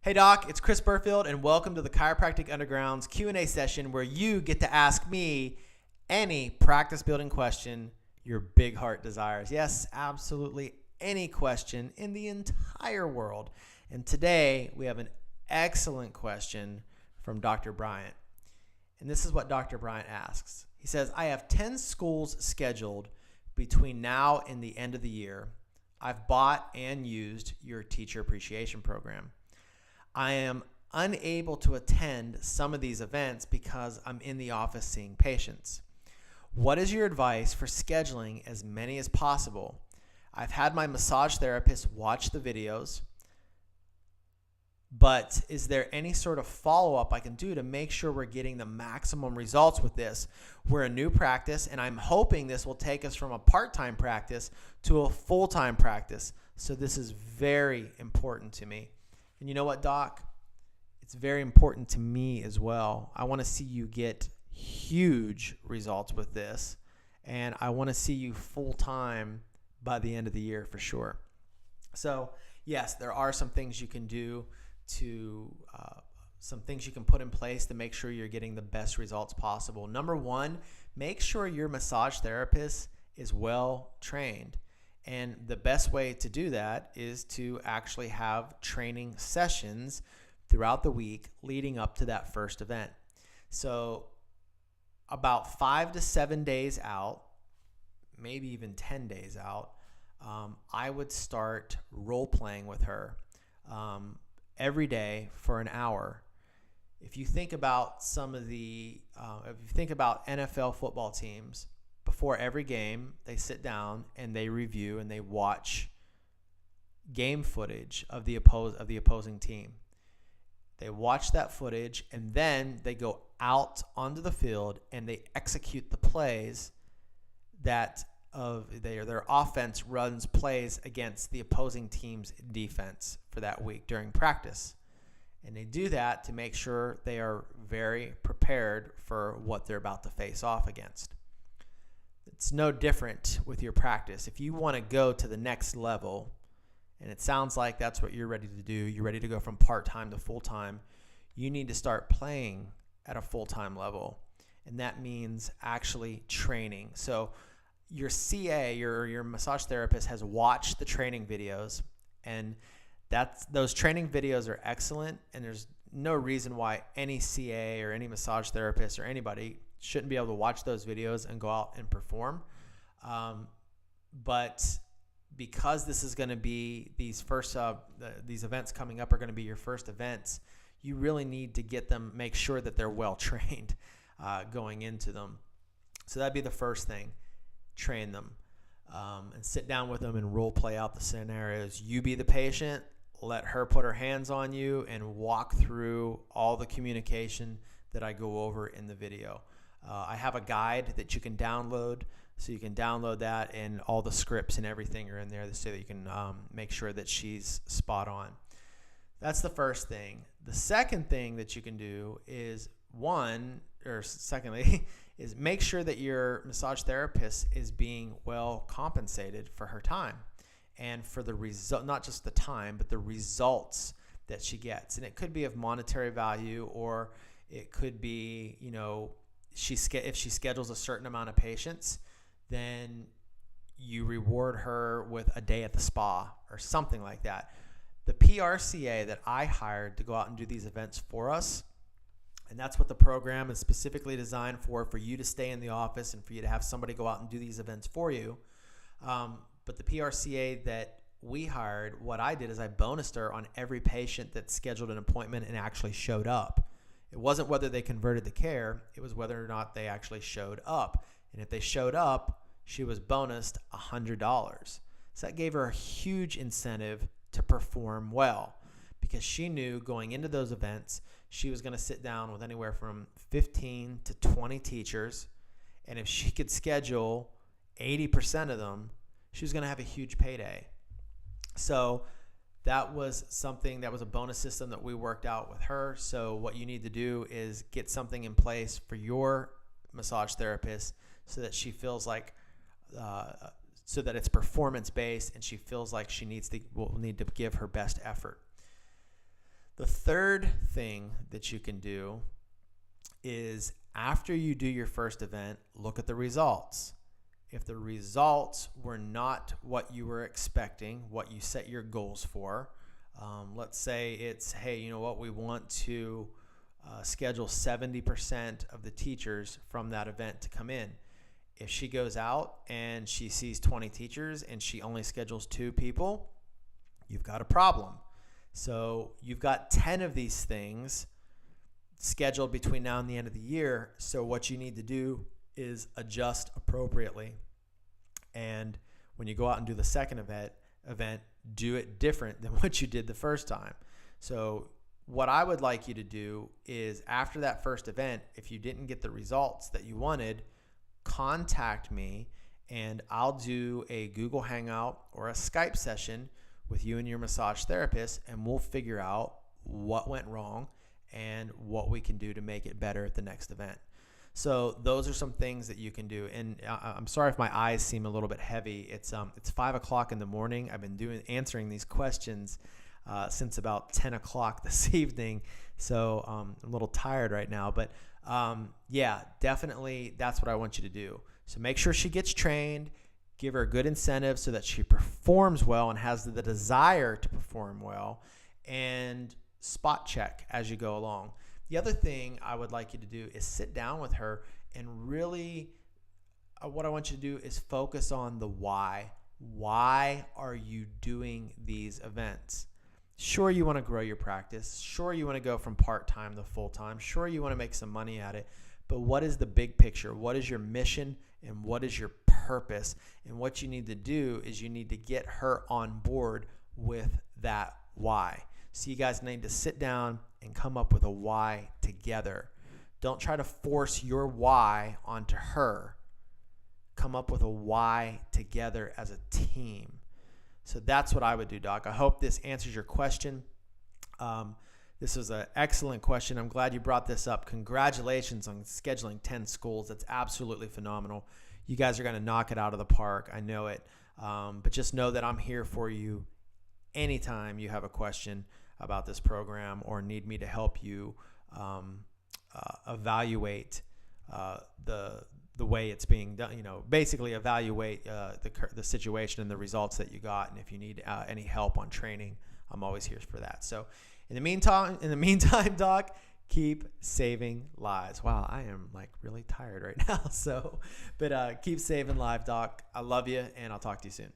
Hey Doc, it's Chris Burfield and welcome to the Chiropractic Underground's Q&A session where you get to ask me any practice building question your big heart desires. Yes, absolutely any question in the entire world. And today we have an excellent question from Dr. Bryant. And this is what Dr. Bryant asks. He says, I have 10 schools scheduled between now and the end of the year. I've bought and used your teacher appreciation program. I am unable to attend some of these events because I'm in the office seeing patients. What is your advice for scheduling as many as possible? I've had my massage therapist watch the videos, but is there any sort of follow-up I can do to make sure we're getting the maximum results with this? We're a new practice, and I'm hoping this will take us from a part-time practice to a full-time practice. So this is very important to me. And you know what, Doc? It's very important to me as well. I want to see you get huge results with this, and I want to see you full-time by the end of the year for sure. So yes, there are some things you can do some things you can put in place to make sure you're getting the best results possible. Number one, make sure your massage therapist is well trained. And the best way to do that is to actually have training sessions throughout the week leading up to that first event. So about 5 to 7 days out, maybe even 10 days out, I would start role playing with her every day for an hour. If you think about if you think about NFL football teams, before every game, they sit down and they review and they watch game footage of the opposing team. They watch that footage and then they go out onto the field and they execute the plays that their offense runs plays against the opposing team's defense for that week during practice. And they do that to make sure they are very prepared for what they're about to face off against. It's no different with your practice. If you want to go to the next level, and it sounds like that's what you're ready to do, you're ready to go from part-time to full-time, you need to start playing at a full-time level. And that means actually training. So your CA, your massage therapist, has watched the training videos, and those training videos are excellent, and there's no reason why any CA or any massage therapist or anybody shouldn't be able to watch those videos and go out and perform. But because this is going to be these events coming up are going to be your first events, you really need to make sure that they're well trained going into them. So that'd be the first thing. Train them and sit down with them and role play out the scenarios. You be the patient, let her put her hands on you and walk through all the communication that I go over in the video. I have a guide that you can download, so you can download that, and all the scripts and everything are in there so that you can make sure that she's spot on. That's the first thing. The second thing that you can do is secondly, is make sure that your massage therapist is being well compensated for her time and for the result, not just the time, but the results that she gets. And it could be of monetary value, or it could be, if she schedules a certain amount of patients, then you reward her with a day at the spa or something like that. The PRCA that I hired to go out and do these events for us, and that's what the program is specifically designed for you to stay in the office and for you to have somebody go out and do these events for you. But the PRCA that we hired, what I did is I bonused her on every patient that scheduled an appointment and actually showed up. It wasn't whether they converted the care, it was whether or not they actually showed up. And if they showed up, she was bonused $100. So that gave her a huge incentive to perform well, because she knew going into those events, she was going to sit down with anywhere from 15 to 20 teachers. And if she could schedule 80% of them, she was going to have a huge payday. So that was a bonus system that we worked out with her. So what you need to do is get something in place for your massage therapist so that she feels like, so that it's performance based and she feels like will need to give her best effort. The third thing that you can do is after you do your first event, look at the results. If the results were not what you were expecting, what you set your goals for, let's say it's, hey, you know what, we want to schedule 70% of the teachers from that event to come in. If she goes out and she sees 20 teachers and she only schedules 2 people, you've got a problem. So you've got 10 of these things scheduled between now and the end of the year. So what you need to do is adjust appropriately. And when you go out and do the second event, do it different than what you did the first time. So what I would like you to do is after that first event, if you didn't get the results that you wanted, contact me and I'll do a Google Hangout or a Skype session with you and your massage therapist, and we'll figure out what went wrong and what we can do to make it better at the next event. So those are some things that you can do. And I'm sorry if my eyes seem a little bit heavy. It's 5 o'clock in the morning. I've been answering these questions since about 10 o'clock this evening. So I'm a little tired right now. But yeah, definitely that's what I want you to do. So make sure she gets trained. Give her a good incentive so that she performs well and has the desire to perform well. And spot check as you go along. The other thing I would like you to do is sit down with her and really what I want you to do is focus on the why. Why are you doing these events? Sure, you want to grow your practice. Sure, you want to go from part-time to full-time. Sure, you want to make some money at it. But what is the big picture? What is your mission and what is your purpose? And what you need to do is you need to get her on board with that why. So you guys need to sit down and come up with a why together. Don't try to force your why onto her. Come up with a why together as a team. So that's what I would do, Doc. I hope this answers your question. This was an excellent question. I'm glad you brought this up. Congratulations on scheduling 10 schools. That's absolutely phenomenal. You guys are going to knock it out of the park. I know it. But just know that I'm here for you anytime you have a question about this program or need me to help you evaluate the way it's being done. You know, basically evaluate the situation and the results that you got. And if you need any help on training, I'm always here for that. So in the meantime, Doc, keep saving lives. Wow, I am like really tired right now. But keep saving lives, Doc. I love you, and I'll talk to you soon.